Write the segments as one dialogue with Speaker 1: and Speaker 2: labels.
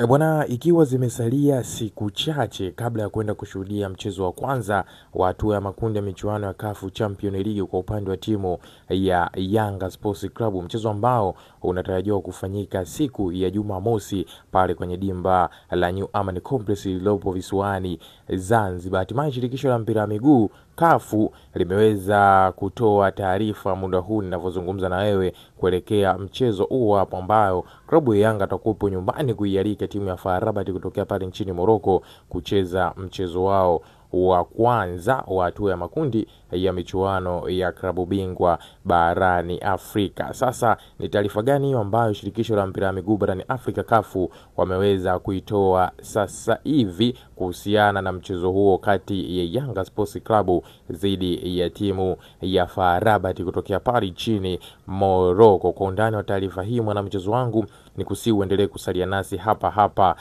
Speaker 1: Bwana, ikiwa zimesalia siku chache kabla ya kwenda kushuhudia mchezo wa kwanza wa hatua ya makundi ya michuano ya CAF Champions League kwa upande wa timu ya Yanga Sports Club, mchezo ambao unatarajiwa kufanyika siku ya Jumamosi pale kwenye dimba la New Amaan Complex lililopo visiwani Zanzibar. Hatimaye shirikisho la mpira wa miguu CAF limeweza kutoa taarifa muda huu ninavyozungumza na wewe kuelekea mchezo huo hapo, ambao klabu ya Yanga atakuwa nyumbani kuialika timu ya FAR Rabat kutokea pale nchini Morocco kucheza mchezo wao wa kwanza wa hatua ya makundi ya michuano ya klabu bingwa barani Afrika. Sasa ni taarifa gani hiyo ambayo shirikisho la mpira wa miguu barani Afrika CAF wameweza kuitoa sasa hivi kuhusiana na mchezo huo kati ya Yanga Sports Club dhidi ya timu ya FAR Rabat kutokea pale nchini Morocco? Kwa undani wa taarifa hii, mwana mchezo wangu, ni uendelee kusalia nasi hapa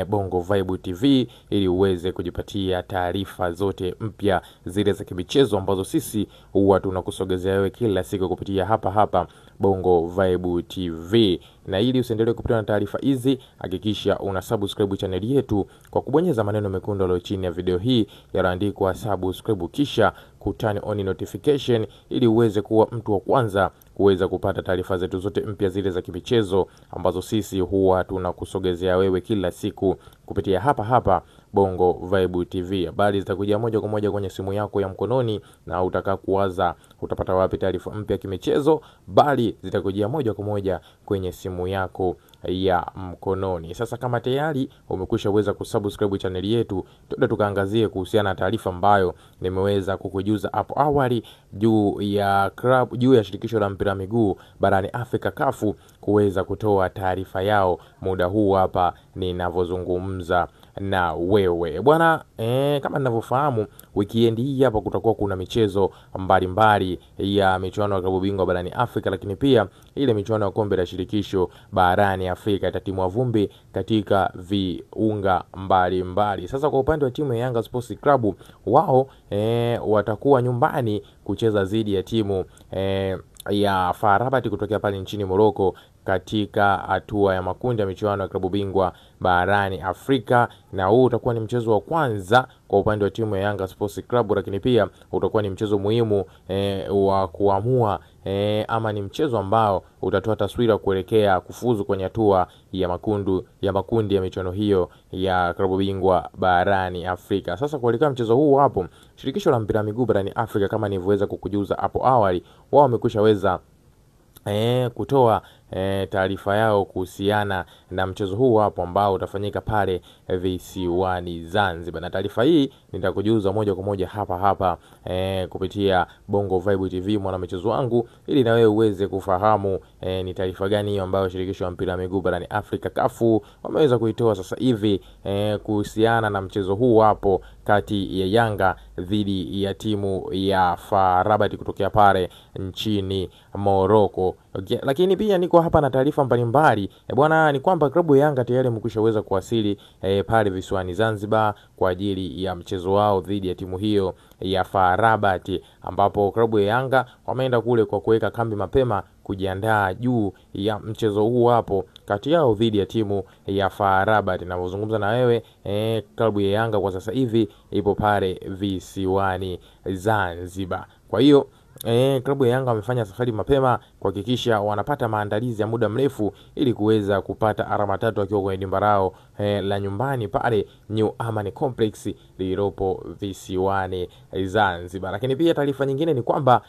Speaker 1: Bongo Vibe TV ili uweze kujipatia taarifa zote mpya zile za kimichezo ambazo sisi huwa tunakusogezea wewe kila siku kupitia hapa Bongo Vibe TV. Na ili usiendelee kupitwa na taarifa hizi, hakikisha una subscribe channel yetu kwa kubonyeza maneno mekundu yaliyo chini ya video hii yaliyoandikwa subscribe, kisha kutani on notification ili uweze kuwa mtu wa kwanza kuweza kupata taarifa zetu zote mpya zile za kimichezo ambazo sisi huwa tunakusogezea wewe kila siku kupitia hapa Bongo Vibe TV. Habari zitakuja moja kwa moja kwenye simu yako ya mkononi, na utaka kuwaza utapata wapi taarifa mpya kimichezo, bali zitakuja moja kwa moja kwenye simu yako ya mkononi. Sasa kama tayari umekushaweza kusubscribe channel yetu, twende tukaangazie kuhusiana na taarifa ambayo nimeweza kukujuza hapo awali juu ya shirikisho la mpira miguu barani Afrika CAF kuweza kutoa taarifa yao muda huu hapa ninavyozungumza na wewe. Bwana, kama ninavyofahamu, weekend hii hapa kutakuwa kuna michezo mbalimbali ya michuano ya klabu bingwa barani Afrika, lakini pia ile michuano ya kombe la shirikisho barani Afrika itatimua vumbi katika viunga mbalimbali. Sasa kwa upande wa timu ya Yanga Sports Club, wao watakuwa nyumbani kucheza dhidi ya timu ya FAR Rabat kutokea pale nchini Morocco katika hatua ya makundi ya michuano ya klabu bingwa barani Afrika, na huu utakuwa ni mchezo wa kwanza kwa upande wa timu ya Yanga Sports Club, lakini pia utakuwa ni mchezo muhimu wa kuamua ama ni mchezo ambao utatoa taswira kuelekea kufuzu kwenye hatua ya makundi ya michuano hiyo ya klabu bingwa barani Afrika. Sasa kuelekea mchezo huu hapo, shirikisho la mpira miguu barani Afrika, kama nilivyoweza kukujuza hapo awali, wao wamekushaweza kutoa taarifa yao kuhusiana na mchezo huu hapo ambao utafanyika pale visiwani Zanzibar. Na taarifa hii nitakujuza moja kwa moja hapa kupitia Bongo Vibe TV, mwana mchezo wangu, ili na wewe uweze kufahamu ni taarifa gani hiyo ambayo shirikisho la mpira miguu barani Afrika CAF wameweza kuitoa sasa hivi kuhusiana na mchezo huu hapo kati ya Yanga dhidi ya timu ya FAR Rabat kutokea pale nchini Morocco. Okay. Lakini pia niko hapa na taarifa mbalimbali bwana, ni kwamba klabu ya Yanga tayari imekushaweza kuwasili pale visiwani Zanzibar kwa ajili ya mchezo wao dhidi ya timu hiyo ya FAR Rabat, ambapo klabu ya Yanga wameenda kule kwa kuweka kambi mapema kujiandaa juu ya mchezo huu hapo kati yao dhidi ya timu ya FAR Rabat. Ninazungumza na wewe, klabu ya Yanga kwa sasa hivi ipo pale visiwani Zanzibar. Kwa hiyo klabu ya Yanga wamefanya safari mapema kuhakikisha wanapata maandalizi ya muda mrefu ili kuweza kupata alama 3 wakiwa kwenye dimba lao la nyumbani pale New Amaan Complex lililopo visiwani Zanzibar. Lakini pia taarifa nyingine ni kwamba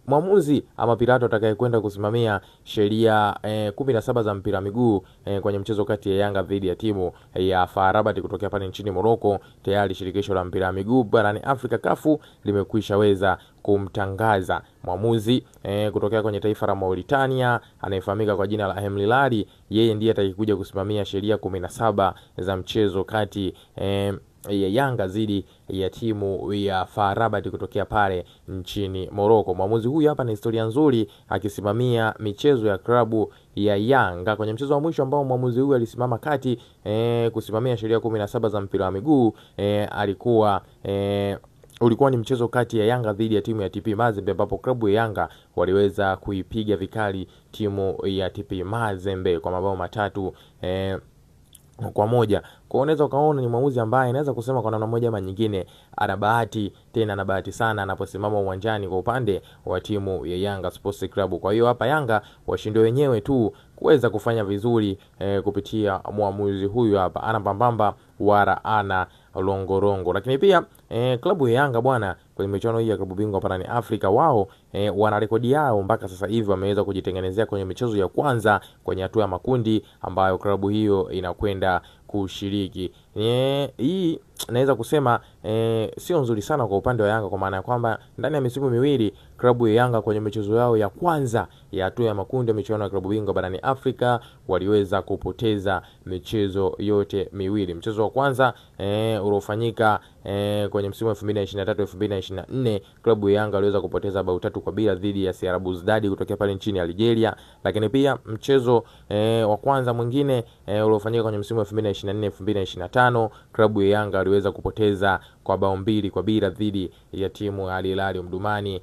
Speaker 1: mwamuzi ama Pilato atakayekwenda kusimamia sheria 17 za mpira miguu kwenye mchezo kati ya Yanga dhidi ya timu ya FAR Rabat kutokea pale nchini Morocco, tayari shirikisho la mpira miguu barani Afrika CAF limekwisha kumtangaza mwamuzi kutokea kwenye taifa la Mauritania anayefahamika kwa jina la Hemli Lali. Yeye ndiye atakayekuja kusimamia sheria 17 za mchezo kati ya Yanga dhidi ya timu ya FAR Rabat kutokea pale nchini Morocco. Mwamuzi huyu hapa na historia nzuri akisimamia michezo ya klabu ya Yanga. Kwenye mchezo wa mwisho ambao mwamuzi huyu alisimama kati kusimamia sheria 17 za mpira wa miguu, ulikuwa ni mchezo kati ya Yanga dhidi ya timu ya TP Mazembe, ambapo klabu ya Yanga waliweza kuipiga vikali timu ya TP Mazembe kwa mabao 3 kwa moja. Kwa unaweza ukaona ni mwamuzi ambaye inaweza kusema kwa namna moja ama nyingine ana bahati, tena ana bahati sana anaposimama uwanjani kwa upande wa timu ya Yanga Sports Club. Kwa hiyo hapa Yanga washinde wenyewe tu kuweza kufanya vizuri kupitia mwamuzi huyu hapa. Ana pambamba wala ana longorongo. Lakini pia klabu ya Yanga bwana kwenye michuano hii ya klabu bingwa barani Afrika wao wana rekodi yao mpaka sasa hivi wameweza kujitengenezea kwenye michezo ya kwanza kwenye hatua ya makundi ambayo klabu hiyo inakwenda kushiriki. Hii naweza kusema sio nzuri sana kwa upande wa Yanga, kwa maana ya kwamba ndani ya misimu miwili klabu ya Yanga kwenye michezo yao ya kwanza ya hatua ya makundi ya michuano ya klabu bingwa barani Afrika waliweza kupoteza michezo yote miwili. Mchezo wa kwanza uliofanyika kwenye msimu wa 2023-2024 klabu ya Yanga waliweza kupoteza bao 3-0 dhidi ya CR Belouizdad kutokea pale nchini Algeria. Lakini pia mchezo wa kwanza mwingine uliofanyika kwenye msimu wa 2024-2025 klabu ya Yanga waliweza kupoteza kwa bao 2-0 dhidi ya timu ya Al Hilal Omdurman.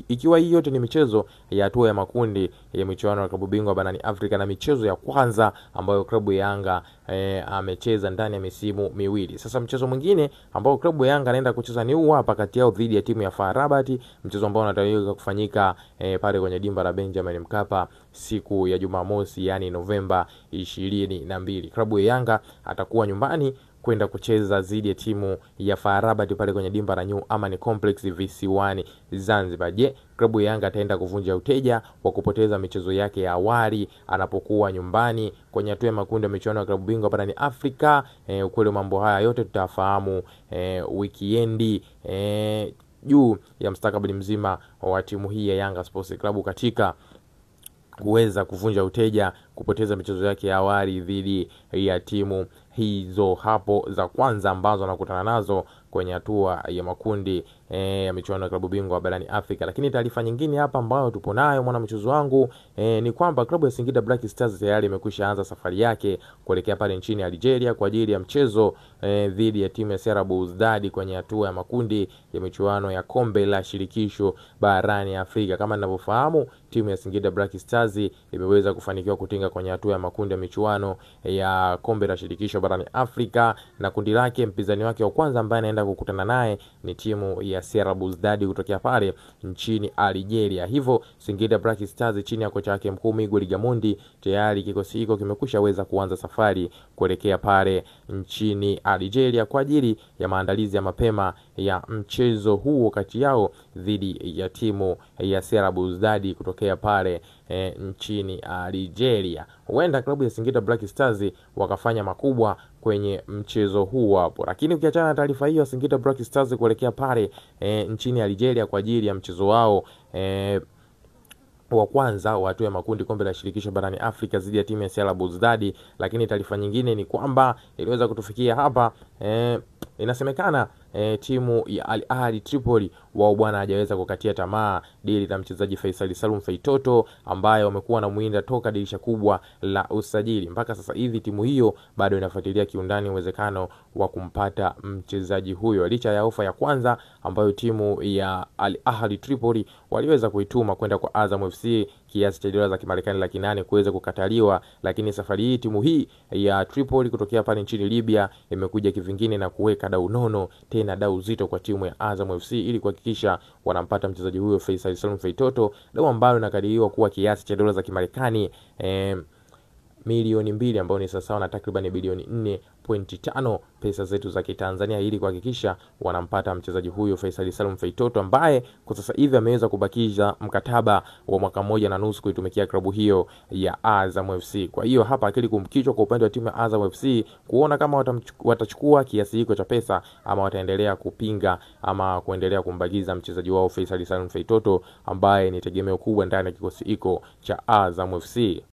Speaker 1: Ikiwa hii yote ni michezo ya hatua ya makundi ya michuano ya klabu bingwa barani Afrika na michezo ya kwanza ambayo klabu ya Yanga amecheza ndani ya misimu miwili. Sasa mchezo mwingine ambao klabu ya Yanga anaenda kucheza ni huu hapa kati yao dhidi ya timu ya FAR Rabat, mchezo ambao unatarajiwa kufanyika pale kwenye dimba la Benjamin Mkapa siku ya Jumamosi, yani Novemba 22. Klabu ya Yanga atakuwa nyumbani kwenda kucheza dhidi ya timu ya FAR Rabat pale kwenye dimba la New Amani Complex visiwani Zanzibar. Je, klabu ya Yanga ataenda kuvunja uteja wa kupoteza michezo yake ya awali anapokuwa nyumbani kwenye hatua ya makundi ya michuano ya klabu bingwa barani Afrika? Ukweli mambo haya yote tutafahamu wikiendi juu ya mstakabali mzima wa timu hii ya Yanga Sports Club katika kuweza kuvunja uteja kupoteza michezo yake ya awali dhidi ya timu hizo hapo za kwanza ambazo anakutana nazo kwenye hatua ya makundi ya michuano ya klabu bingwa barani Afrika. Lakini taarifa nyingine hapa ambayo tupo nayo mwana mchezo wangu ni kwamba klabu ya Singida Black Stars tayari imekwisha anza safari yake kuelekea pale nchini Algeria kwa ajili ya mchezo dhidi ya timu ya CR Belouizdad kwenye hatua ya makundi ya michuano ya kombe la shirikisho barani Afrika. Kama ninavyofahamu, timu ya Singida Black Stars imeweza kufanikiwa kutinga kwenye hatua ya makundi ya michuano ya kombe la shirikisho barani Afrika, na kundi lake mpinzani wake wa kwanza ambaye anaenda kukutana naye ni timu ya CR Belouizdad kutokea pale nchini Algeria. Hivyo Singida Black Stars chini ya kocha wake mkuu Miguel Gamondi tayari kikosi hiko kimekushaweza kuanza safari kuelekea pale nchini Algeria kwa ajili ya maandalizi ya mapema ya mchezo huo kati yao dhidi ya timu ya CR Belouizdad kutokea pale nchini Algeria. Huenda klabu ya Singida Black Stars wakafanya makubwa kwenye mchezo huu hapo. Lakini ukiachana na taarifa hiyo Singida Black Stars kuelekea pale nchini Algeria kwa ajili ya mchezo wao wa kwanza wa hatua ya makundi kombe la shirikisho barani Afrika dhidi ya timu ya CR Belouizdad. Lakini taarifa nyingine ni kwamba iliweza kutufikia hapa inasemekana timu ya Al Ahly Tripoli wao bwana hajaweza kukatia tamaa dili la mchezaji Faisal Salum Feitoto ambaye wamekuwa na muinda toka dirisha kubwa la usajili. Mpaka sasa hivi timu hiyo bado inafuatilia kiundani uwezekano wa kumpata mchezaji huyo, licha ya ofa ya kwanza ambayo timu ya Al Ahly Tripoli waliweza kuituma kwenda kwa Azam FC kiasi cha dola za Kimarekani 800 kuweza kukataliwa. Lakini safari hii timu hii ya Tripoli kutokea pale nchini Libya imekuja kivingine na kuweka dau nono, tena dau zito kwa timu ya Azam FC ili kuhakikisha wanampata mchezaji huyo Faisal Salum Feitoto, dau ambalo linakadiriwa kuwa kiasi cha dola za Kimarekani milioni 2 ambao ni sawa na takriban bilioni 4.5 pesa zetu za Kitanzania, ili kuhakikisha wanampata mchezaji huyo Faisal Salum Feitoto ambaye kwa sasa hivi ameweza kubakisha mkataba wa mwaka 1.5 kuitumikia klabu hiyo ya Azam FC. Kwa hiyo hapa akili kumkichwa kwa upande wa timu ya Azam FC kuona kama watachukua kiasi hiko cha pesa ama wataendelea kupinga ama kuendelea kumbagiza mchezaji wao Faisal Salum Feitoto ambaye ni tegemeo kubwa ndani ya kikosi hiko cha Azam FC.